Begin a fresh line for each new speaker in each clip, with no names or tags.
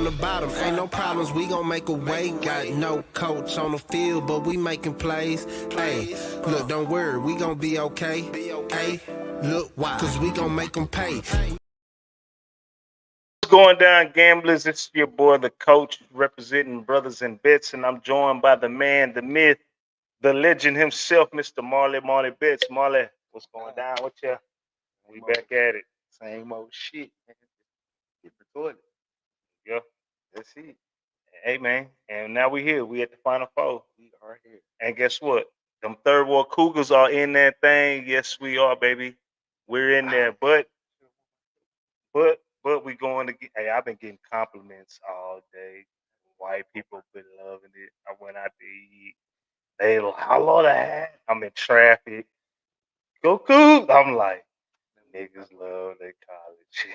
from the bottom. Ain't no problems, we gon' make a way. Got no coach on the field, but we making plays. Hey, look, don't worry, we gon' be okay. Hey, look, why? Cause we gon' make them pay.
What's going down, gamblers? It's your boy, the coach, representing Brothers N Bets, and I'm joined by the man, the myth, the legend himself, Mr. Marley Bets. Marley, what's going down with you? We back at it.
Same old shit, man. Different toilet.
Yeah.
That's it.
Hey, man. And now we here. We at the Final Four.
We are here.
And guess what? Them third world Cougars are in that thing. Yes, we are, baby. We're in there. But we going to get. Hey, I've been getting compliments all day. White people been loving it. I went out to eat. They like, I love that. I'm in traffic. Go Cougs. I'm like, niggas love their college.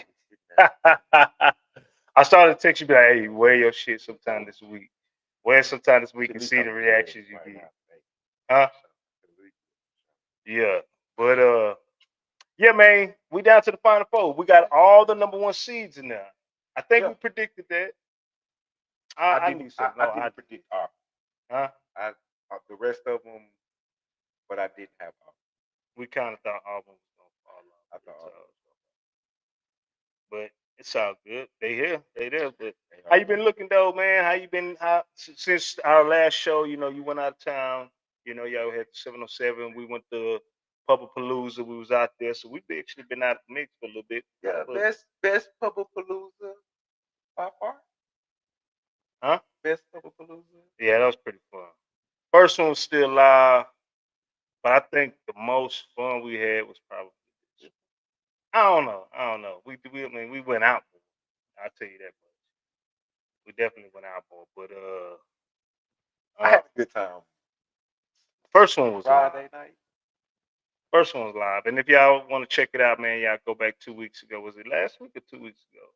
I started to text you, be like, hey, wear your shit sometime this week. Wear sometime this week and see the reactions you get. Huh? Yeah. But yeah, man, we down to the Final Four. We got all the number one seeds in there. I think we predicted that. I
didn't predict our.
Huh?
The rest of them, but I didn't have our.
We kind of thought Auburn was gonna fall off.
I thought
But it's all good. They here. They there. But how you been looking though, man? How you been? Since our last show? You know, you went out of town. You know, y'all had 707. We went to Palooza. We was out there, so we've actually been out of the mix for a little bit.
Yeah, best Palooza by far.
Huh?
Best Palooza.
Yeah, that was pretty fun. First one was still live, but I think the most fun we had was probably. I don't know. I mean, we went out. I'll tell you that much. We definitely went out for, but
I had a good time.
First one was
Friday night.
First one was live, and if y'all want to check it out, man, y'all go back 2 weeks ago. Was it last week or 2 weeks ago?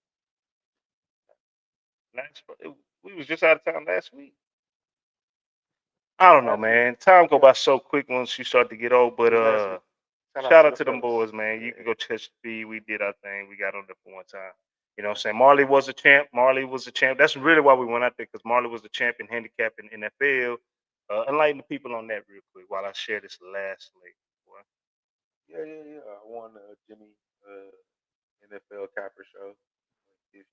We was just out of town last week. I don't know, man. Time go by so quick once you start to get old. But shout out to them boys, man. You can go catch the feed. We did our thing. We got on there for one time. You know what I'm saying? Marley was a champ. That's really why we went out there, because Marley was the champ in handicap in NFL. Enlighten the people on that real quick while I share this last leg.
Yeah. I won the Jimmy NFL capper show. 15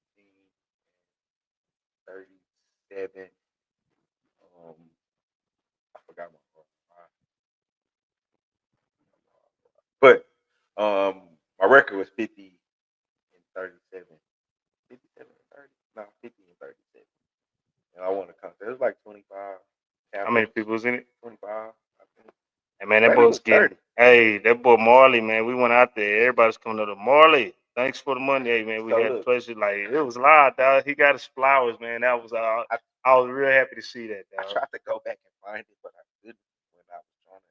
and 37. I forgot my but my record was 50 and 37. 57 and 30? No, 50 and 37. And I won the contest. It was like 25.
How many people was in it?
25, I think.
Hey, man, that boy was getting. Hey, that boy Marley, man. We went out there. Everybody's coming up to Marley. Thanks for the money, hey, man. We had the pleasure. Like, it was live, dog. He got his flowers, man. That was I was real happy to see that, dog.
I tried to go back and find it, but I couldn't when I was trying to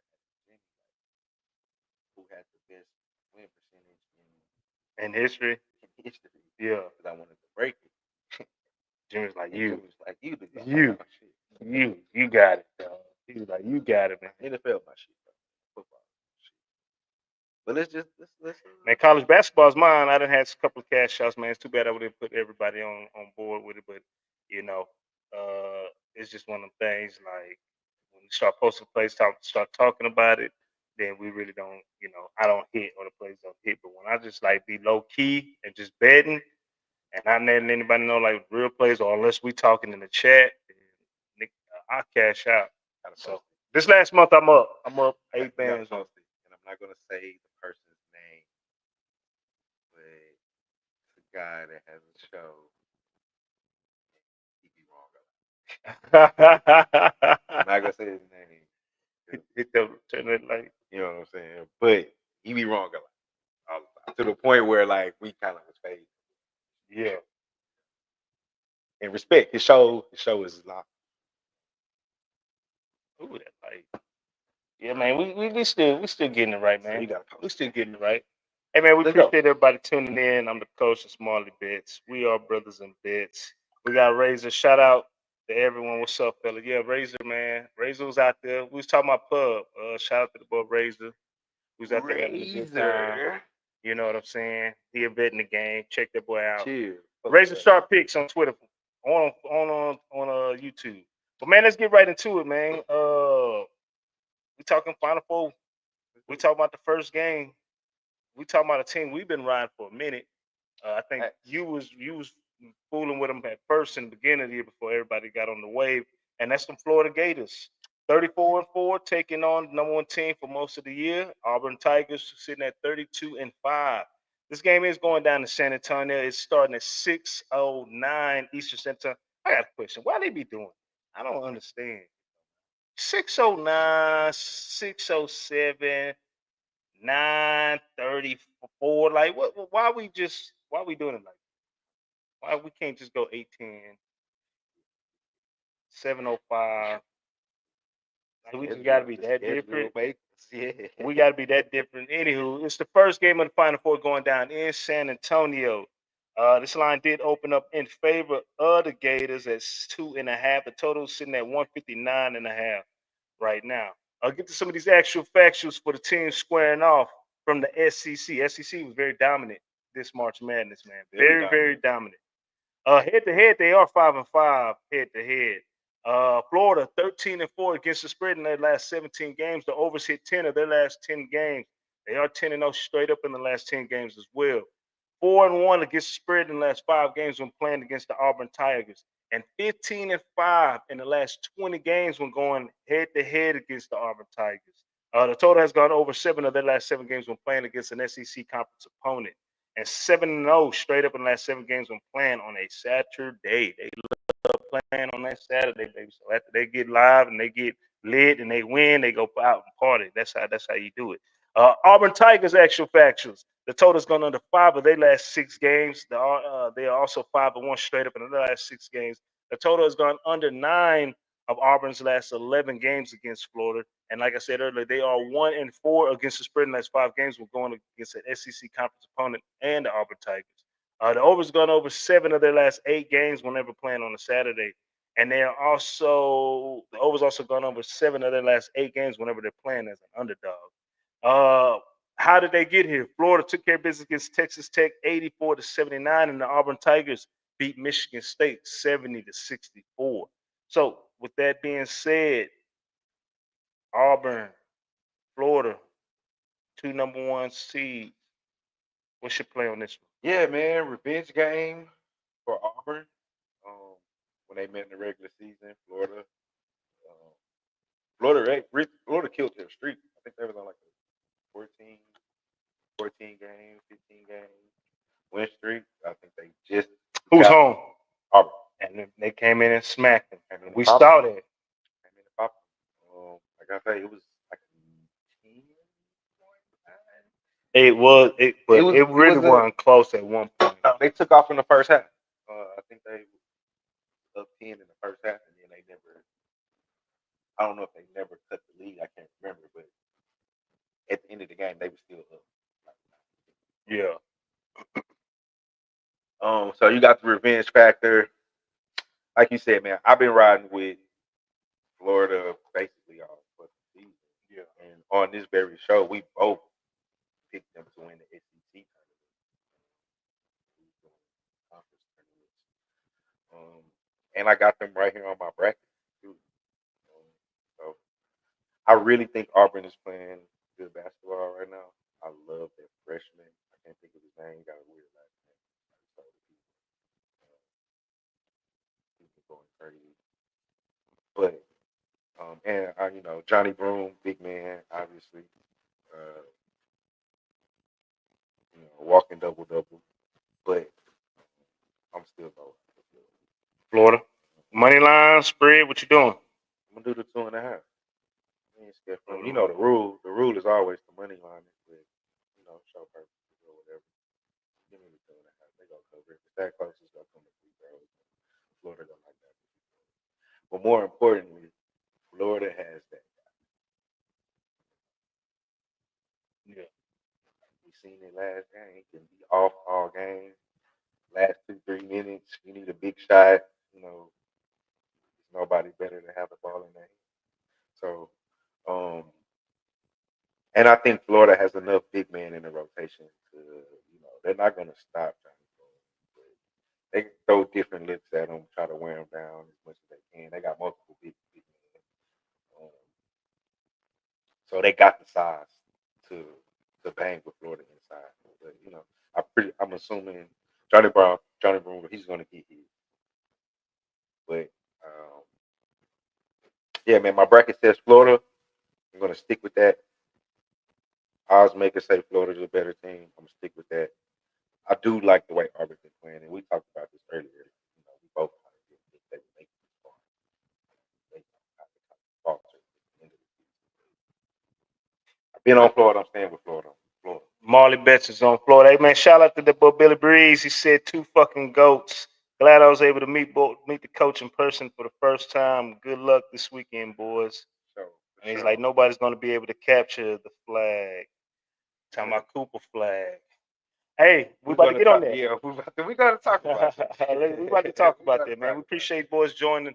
who had the best win percentage
in history. Yeah.
Because I wanted to break it.
Jimmy's like,
you
got it, dog. He was like, you got it, man.
NFL my shit, bro. Football shit. But let's
man, college basketball's mine. I done had a couple of cash shots, man. It's too bad I wouldn't put everybody on board with it, but you know, it's just one of them things. Like when you start posting plays, start talking about it, then we really don't, I don't hit or the plays don't hit. But when I just like be low key and just betting and not letting anybody know like real plays, or unless we talking in the chat, I cash out. So this last month I'm up 8 bands.
And I'm not gonna say the person's name, but it's a guy that has a show. He be wrong. I'm not gonna say his name.
Hit the turn it like,
you know what I'm saying? But he be wrong a lot. To the point where like we kind of was fading.
Yeah.
And respect his show is locked.
Who that like? Yeah, man, we still getting it right, man. We still getting it right. Hey, man, we appreciate everybody tuning in. I'm the coach of Marley Bets. We are Brothers N Bets. We got Razor. Shout out to everyone. What's up, fella? Yeah, Razor, man. Razor was out there. We was talking about pub. Shout out to the boy Razor. We was out there having a good time. You know what I'm saying? He a bet in the game. Check that boy out.
Cheers.
Razor Sharp Picks on Twitter. on YouTube. But man, let's get right into it, man. We talking Final Four. We talking about the first game. We talking about a team we've been riding for a minute. I think you was fooling with them at first in the beginning of the year before everybody got on the wave, and that's them Florida Gators. 34-4, taking on the number one team for most of the year. Auburn Tigers sitting at 32-5. This game is going down to San Antonio. It's starting at 6:09 Eastern Standard Time. I got a question. Why they be doing it? I don't understand. 6:09, 6:07, 9:34. Like what? Why we doing it like? Why we can't just go 8:10, 7:05? We just got to be that different.
Yeah.
We got to be that different. Anywho, it's the first game of the Final Four going down in San Antonio. This line did open up in favor of the Gators at 2.5. The total is sitting at 159.5 right now. I'll get to some of these actual factuals for the teams squaring off from the SEC. SEC was very dominant this March Madness, man. Very dominant. Head to head, they are 5-5 head to head. Florida 13-4 against the spread in their last 17 games. The overs hit 10 of their last 10 games. They are 10-0 straight up in the last 10 games as well. 4-1 against the spread in the last 5 games when playing against the Auburn Tigers, and 15-5 in the last 20 games when going head to head against the Auburn Tigers. The total has gone over 7 of their last 7 games when playing against an SEC conference opponent, and 7-0 straight up in the last 7 games when playing on a Saturday. They love playing on that Saturday, baby. So after they get live and they get lit and they win, they go out and party. That's how you do it. Auburn Tigers actual factuals. The total's gone under 5 of their last 6 games. They are also 5-1 straight up in the last 6 games. The total has gone under 9 of Auburn's last 11 games against Florida. And like I said earlier, they are 1-4 against the spread in the last 5 games. We're going against an SEC conference opponent and the Auburn Tigers. The over's gone over 7 of their last 8 games whenever playing on a Saturday. And the over's also gone over 7 of their last 8 games whenever they're playing as an underdog. How did they get here? Florida took care of business against Texas Tech 84-79, and the Auburn Tigers beat Michigan State 70-64. So, with that being said, Auburn, Florida, 2 number 1 seeds. What's your play on this one?
Yeah, man, revenge game for Auburn. When they met in the regular season, Florida killed their streak. I think they was on like a 14 game, 15 game win streak. I think they just
Who's home?
Auburn.
And they came in and smacked them.
And
We saw that.
Came in and popped them. Like I say, it was like 10
It really wasn't close at one point.
They took off in the first half. I think they up 10 in the first half, and then they never. I don't know if they never cut the lead. I can't remember, but at the end of the game, they were still up.
Yeah.
So you got the revenge factor. Like you said, man, I've been riding with Florida basically all for the season.
Yeah.
And on this very show, we both picked them to win the SEC tournament. And I got them right here on my bracket too. So I really think Auburn is playing good basketball right now. I love that freshman. I can't think of his name. Got a weird last name. He's going crazy. But and Johnny Broom, big man, obviously. Walking double. But I'm still going.
Florida. Money line, spread, what you doing?
I'm gonna do the 2.5. You know the rule. The rule is always the money line, but show purposes or whatever. Give me the 2.5. They gonna cover it. If that close, it's gonna come to free throws. Florida don't like that. But more importantly, Florida has that guy.
Yeah.
We seen it last game. He can be off all game. Last 2-3 minutes, you need a big shot. There's nobody better to have the ball in their hand. So, and I think Florida has enough big men in the rotation to, they're not going to stop Johnny Broom. they throw different looks at them, try to wear them down as much as they can. They got multiple big men. So they got the size to bang with Florida inside. But I'm assuming Johnny Brown, he's gonna get his. But yeah, man, my bracket says Florida. I'm gonna stick with that. Odds makers say Florida's a better team. I'm gonna stick with that. I do like the way Auburn's been playing, and we talked about this earlier. We both kind of didn't think they would make this far. They kind of faltered at the end of the season. I've been on Florida. I'm staying with Florida.
Marley Bets is on Florida. Hey man, shout out to the boy Billy Breeze. He said 2 fucking goats. Glad I was able to meet the coach in person for the first time. Good luck this weekend, boys. And he's like, nobody's gonna be able to capture the flag. Talking about Cooper flag. Hey, we about to get on that.
Yeah, we got to talk about it.
We about to talk about that, man. We appreciate boys joining.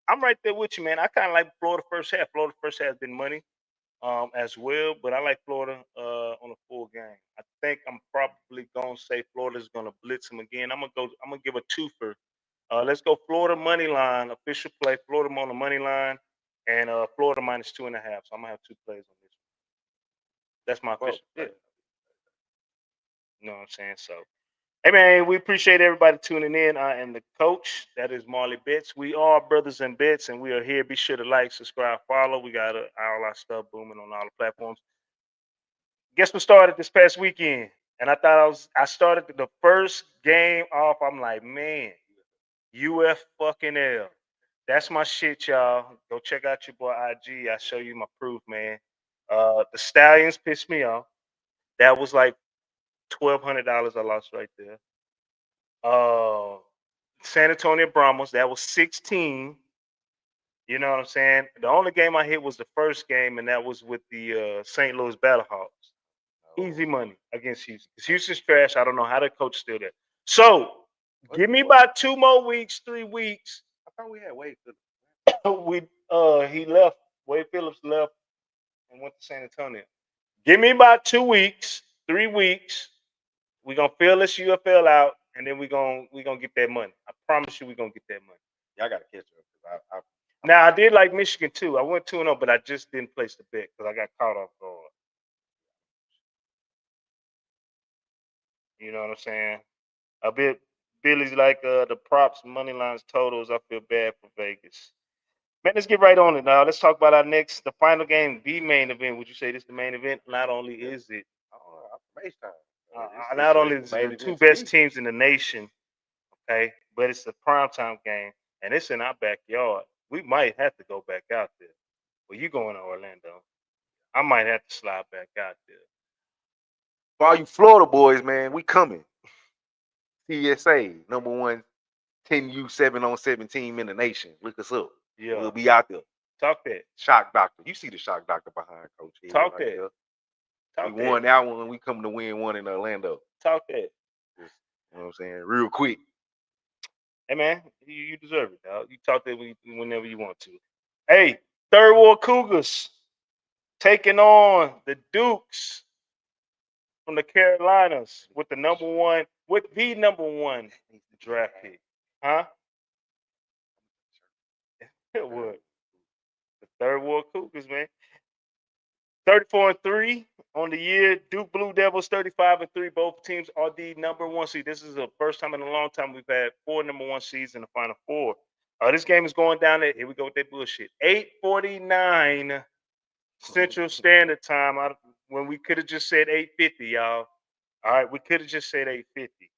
I'm right there with you, man. I kind of like Florida first half. Florida first half has been money as well, but I like Florida on a full game. I think I'm probably gonna say Florida's gonna blitz them again. I'm gonna give a twofer. Let's go Florida money line, official play. Florida on the money line, and Florida -2.5. So I'm gonna have 2 plays on this one. That's my official play. You know what I'm saying? So, hey man, we appreciate everybody tuning in. I am the coach. That is Marley Bets. We are Brothas N Bets, and we are here. Be sure to like, subscribe, follow. We got all our stuff booming on all the platforms. Guess what started this past weekend? And I started the first game off. I'm like, man, UF fucking L. That's my shit, y'all. Go check out your boy IG. I show you my proof, man. The Stallions pissed me off. That was like $1,200 I lost right there. San Antonio Brahmas, that was 16. You know what I'm saying? The only game I hit was the first game, and that was with the St. Louis Battlehawks. Easy money against Houston. Because Houston's trash. I don't know how the coach still there. So give me about 2 more weeks, 3 weeks.
I thought we had Wade
Phillips. He left. Wade Phillips left and went to San Antonio. Give me about 2 weeks, 3 weeks. We're gonna fill this UFL out, and then we're gonna get that money. I promise you we're gonna get that money.
Y'all gotta catch up.
Now I did like Michigan too. I went 2-0, but I just didn't place the bet because I got caught off guard. You know what I'm saying? A bit Billy's like the props, money lines, totals. I feel bad for Vegas. Man, let's get right on it now. Let's talk about the final game, the main event. Would you say this is the main event? Not only is it, not only is it the 2 best teams in the nation, okay, but it's a primetime game, and it's in our backyard. We might have to go back out there. Well, you going to Orlando? I might have to slide back out there.
For all you Florida boys, man, we coming. TSA, number 1 10U 7-on-7 team in the nation. Look us up.
Yeah.
We'll be out there.
Talk that.
Shock doctor. You see the shock doctor behind Coach Hill.
Talk right that. There.
Talk we won that one. We coming to win one in Orlando.
Talk that.
You know what I'm saying? Real quick.
Hey, man, you deserve it, dog. You talk that whenever you want to. Hey, Third Ward Cougars taking on the Dukes from the Carolinas with the number one draft pick. Huh? What? The Third Ward Cougars, man. 34-3 on the year. Duke Blue Devils 35-3. Both teams are the number 1 seed. This is the first time in a long time we've had 4 number 1 seeds in the Final Four. This game is going down there. Here we go with that bullshit. 8:49 Central Standard Time. When we could have just said 8:50, y'all. All right, we could have just said 8:50.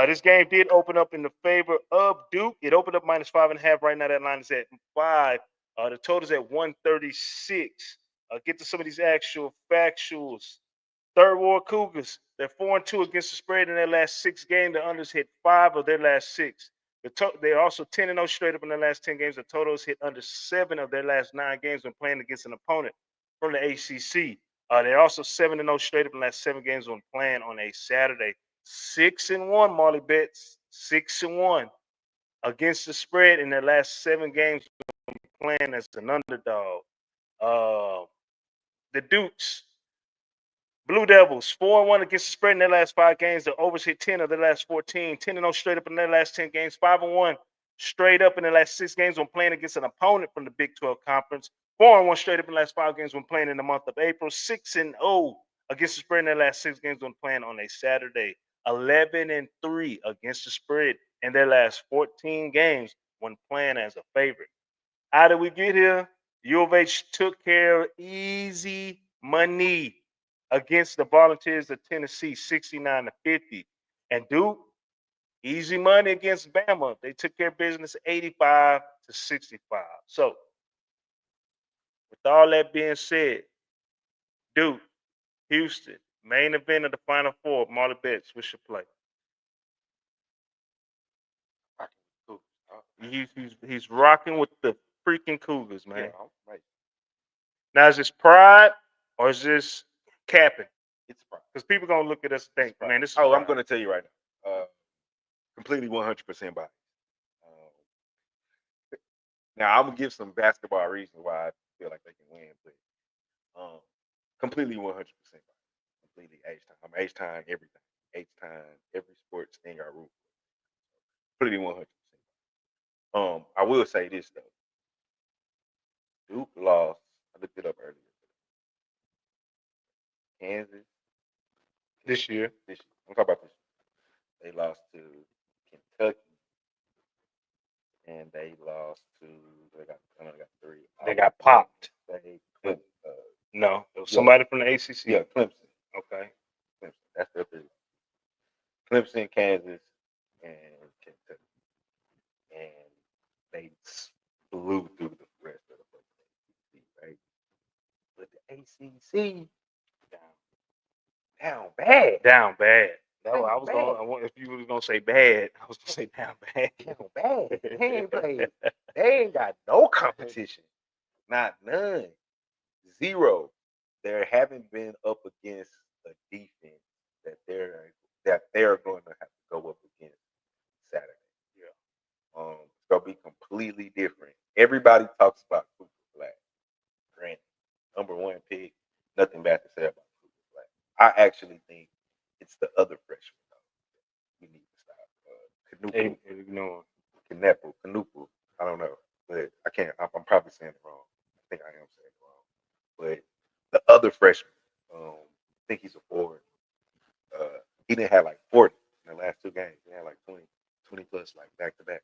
This game did open up in the favor of Duke. It opened up -5.5. Right now, that line is at 5. The total is at 136. Get to some of these actual factuals. Third Ward Cougars, they're 4-2 against the spread in their last 6 games. The unders hit 5 of their last 6. They're also 10-0 straight up in their last 10 games. The totals hit under 7 of their last 9 games when playing against an opponent from the ACC. They're also 7-0 straight up in the last 7 games when playing on a Saturday. 6-1, Marley Bets. 6-1 against the spread in their last 7 games when playing as an underdog. The Dukes, Blue Devils 4-1 against the spread in their last 5 games. The overs hit 10 of their last 14. 10-0 straight up in their last 10 games. 5-1 straight up in their last 6 games when playing against an opponent from the Big 12 Conference. 4-1 straight up in the last 5 games when playing in the month of April. 6-0 against the spread in their last 6 games when playing on a Saturday. 11-3 against the spread in their last 14 games when playing as a favorite. How did we get here? U of H took care of easy money against the Volunteers of Tennessee, 69-50. And Duke, easy money against Bama. They took care of business 85-65. So, with all that being said, Duke, Houston, main event of the Final Four, Marley Bets, what's your play? He's rocking with the freaking Cougars, man.
Yeah, right.
Now, is this pride or is this capping?
It's pride.
Because people gonna look at us and think, man, this is
I'm
pride.
going to tell you right now, completely 100% biased. Now I'm gonna give some basketball reasons why I feel like they can win, but completely 100% biased. Completely H-time. I'm H-time everything. H-time every sports thing I root for. Completely 100%. I will say this though. Duke lost. I looked it up earlier. Kansas.
This year.
I'm talking about this year. They lost to Kentucky. And they lost to. They got 3.
They got popped.
No,
it was somebody from the ACC.
Yeah, Clemson.
Okay.
Clemson. That's their 3. Clemson, Kansas, and Kentucky. And they blew through the rest of the ACC, right? But the ACC down bad.
Down bad.
If
you was gonna say bad, I was gonna say down bad.
Down bad. They ain't got no competition. Not none. 0. They haven't been up against a defense that they're going to have to go up against Saturday. Yeah. It's gonna be completely different. Everybody talks about Cooper Flag. Granted, number 1 pick. Nothing bad to say about Cooper Flag. I actually think it's the other freshman though. We need to stop. Canupu. I don't know, but I can't. I'm probably saying it wrong. I think I am saying it wrong. But the other freshman, I think he's a forward. He didn't have like 40 in the last 2 games. He had like 20 plus, like back to back.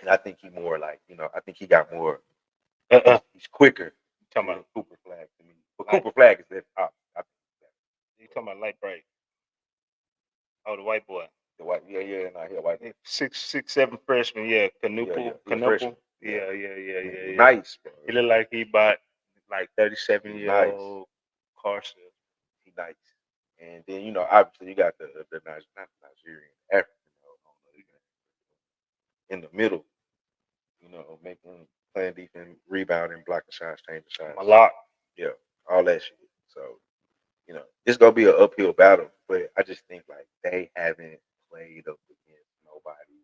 And I think he more like, I think he got more. He's quicker.
Talking about
Cooper Flag to me. But Cooper Flag is that top.
You talking about light bright? Oh, the white boy.
The white, yeah, not here, white.
6'7" freshman, yeah. Canupu. Yeah.
Nice, bro.
He look like he about like 37-year-old Carson.
He nice. And then obviously you got the not Nigerian, African, in the middle, making playing defense, rebounding, blocking shots, changing shots.
A lot.
Yeah, all that shit. So, it's gonna be an uphill battle, but I just think like they haven't played up against nobody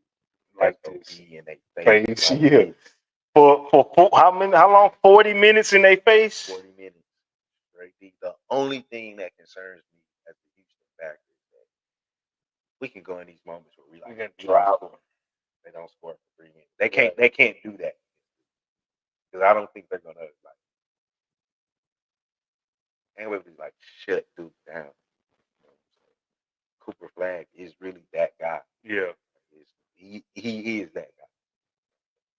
like
this. In their
face. Yeah. For how long? 40 minutes in their face?
40 minutes. Right. The only thing that concerns me as the Houston backer is that we can go in these moments where we can drive them. They don't score for 3 minutes. They can't do that. Because I don't think they're gonna anyway, like shut Duke down. Cooper Flag is really that guy.
Yeah.
He is that guy.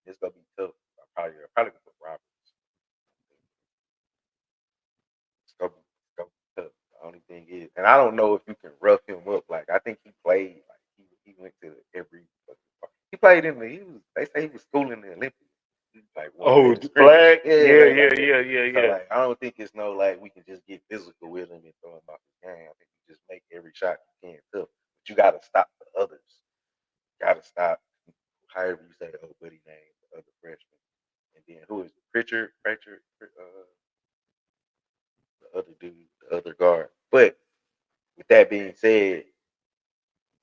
It's gonna be tough. Probably gonna put Roberts. It's gonna be tough. The only thing is, and I don't know if you can rough him up. Like I think he played. Like he went to every. He played in the. They say he was schooling the Olympics. Like
the Flag. Yeah.
So, like, I don't think it's we can just get physical with him and throw him off the game. I think you just make every shot you can tough. But you gotta stop the others. Gotta stop however you say the old buddy name, the other freshman. And then who is it? Pritchard, the other dude, the other guard. But with that being said,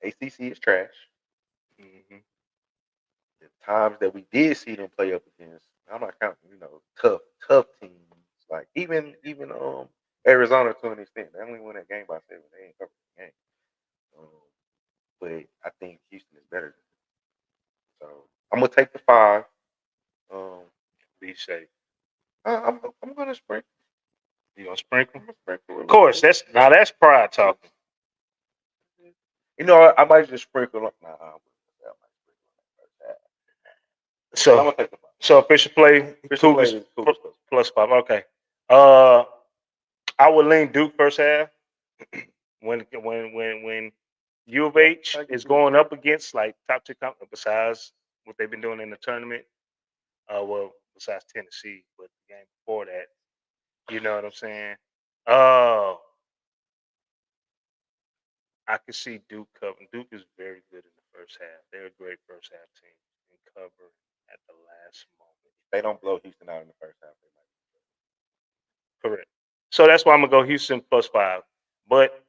ACC is trash.
Mm-hmm.
The times that we did see them play up against, I'm not counting, tough teams. Like even Arizona to an extent. They only won that game by 7. They ain't covered the game. But I think Houston is better. So I'm gonna take the 5.
Be safe.
I'm gonna sprinkle.
You gonna sprinkle?
I'm gonna sprinkle.
Of course, that's pride talking.
You know, I might just sprinkle. Nah, I might sprinkle.
So
I'm gonna take the 5.
So official play,
Official
Cougars,
play is Cougars
plus 5. Okay. I would lean Duke first half. when U of H is going up against like top 2 besides what they've been doing in the tournament. Well, besides Tennessee, but the game before that, you know what I'm saying. I can see Duke covering. Duke is very good in the first half. They're a great first half team and cover at the last moment.
If they don't blow Houston out in the first half, they might.
Correct. So that's why I'm gonna go Houston plus 5. But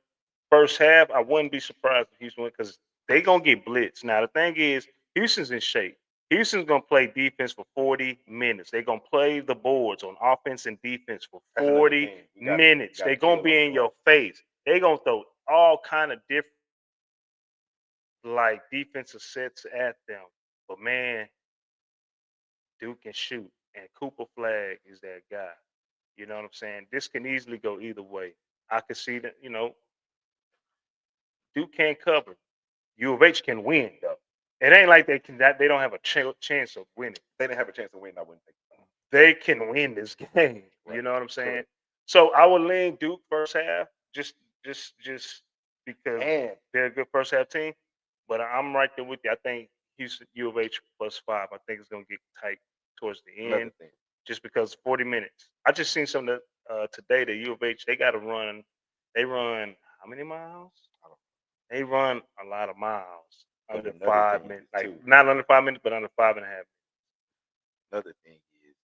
first half, I wouldn't be surprised if Houston win because they gonna get blitzed. Now the thing is, Houston's in shape. Houston's gonna play defense for 40 minutes. They're gonna play the boards on offense and defense for 40 minutes. They're gonna be in your face. They're gonna throw all kind of different like defensive sets at them. But man, Duke can shoot, and Cooper Flag is that guy. You know what I'm saying? This can easily go either way. I could see that, Duke can't cover. U of H can win though. It ain't like they don't have a chance of winning.
If they didn't have a chance to win, I wouldn't think.
They can win this game. Right. You know what I'm saying? Correct. So I would lean Duke first half, just because they're a good first half team. But I'm right there with you. I think Houston U of H plus 5. I think it's gonna get tight towards the end, just because 40 minutes. I just seen something today that U of H they got to run. They run how many miles? They run a lot of miles under 5 minutes. Like not under 5 minutes, but under 5.5 minutes.
Another thing is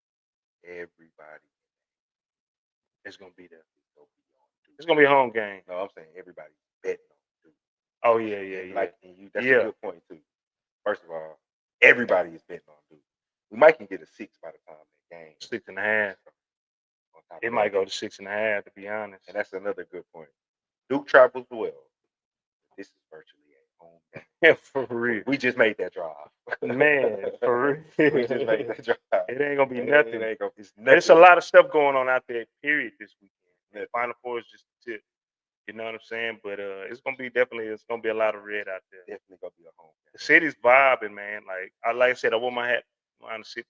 everybody
is gonna be there. It's gonna be a home game.
No, I'm saying everybody's betting on Duke.
Oh yeah.
Like that's a good point too. First of all, everybody is betting on Duke. We might can get a 6 by the time that game.
6.5. It might go to 6.5 to be honest.
And that's another good point. Duke travels well. This is virtually a home game.
Yeah, for real.
We just made that drive.
Man, for real.
We just made that drive.
It ain't gonna be nothing.
It ain't gonna be nothing.
There's a lot of stuff going on out there, period, this weekend. Final Four is just the tip. You know what I'm saying? But it's gonna be a lot of red out there.
Definitely gonna be a home game.
The city's vibing, man. Like I said, I wore my hat around the city,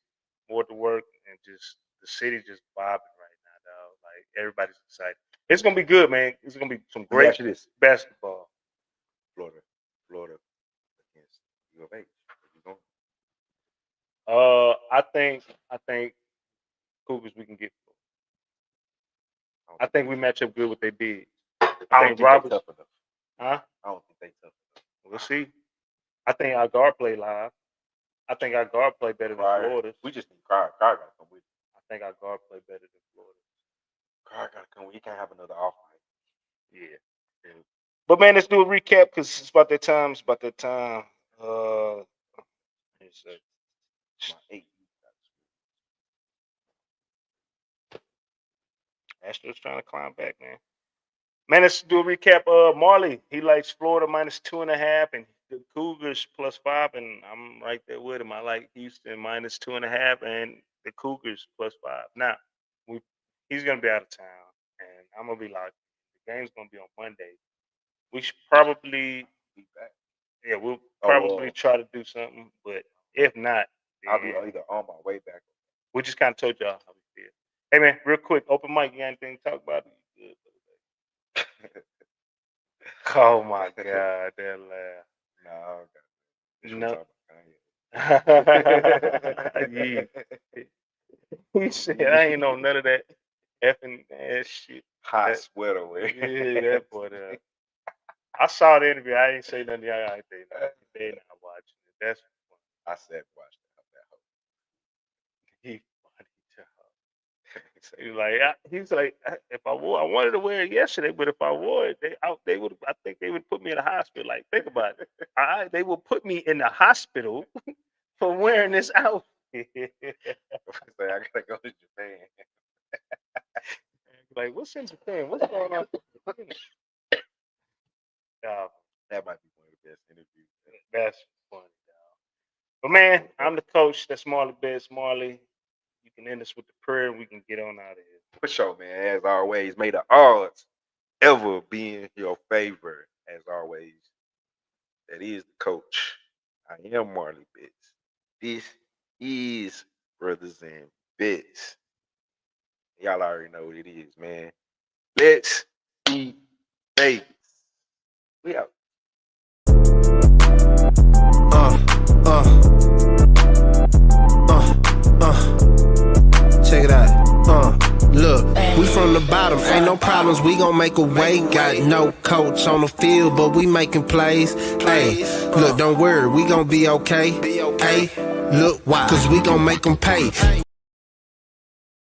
wore to work, and just the city just vibing right now, dog. Like everybody's excited. It's gonna be good, man. It's gonna be some great basketball.
Florida against U of H.
I think Cougars we can get. I think we match up good with they big.
I don't think they tough enough.
Huh?
I don't think they tough enough.
We'll see. I think our guard play live. I think our guard play better than Florida's.
We just need Car gotta come with.
I think our guard play better than Florida.
Car gotta come with. He can't have another off night.
Yeah. But man, let's do a recap because it's about that time. Astros trying to climb back, man. Man, let's do a recap. Marley, he likes Florida minus 2.5 and the Cougars plus 5, and I'm right there with him. I like Houston minus 2.5 and the Cougars plus 5. Now, he's gonna be out of town, and I'm gonna be locked. The game's gonna be on Monday. We should probably be back. Yeah, we'll probably try to do something, but if not,
I'll be either on my way back.
We just kind of told y'all how we feel. Hey man, real quick, open mic. You got anything to talk about? Oh my God, that laugh. No. He said, I ain't know none of that effing ass shit.
Hot sweater wear.
Yeah, that boy there. I saw the interview. I ain't say nothing. They not watching it. That's funny.
I said watch that.
He funny job. He's like, if I wanted to wear it yesterday, but if I wore it, I think they would put me in the hospital. Like, think about it. They will put me in the hospital for wearing this outfit.
I gotta go to Japan.
Like, what's in between? What's going on?
That might be one of the best interviews.
That's funny, dog. But man, I'm the coach. That's Marley Bets. Marley, you can end us with the prayer. We can get on out of here.
For sure, man. As always, may the odds ever be in your favor. As always, that is the coach. I am Marley Bets. This is Brothas N Bets. Y'all already know what it is, man. Let's be Vegas. We out.
Check it out. Look, we from the bottom, ain't no problems, we gon' make a way. Got no coach on the field, but we making plays. Hey, look, don't worry, we gon' be okay. Hey, look, why? Cause we gon' make them pay.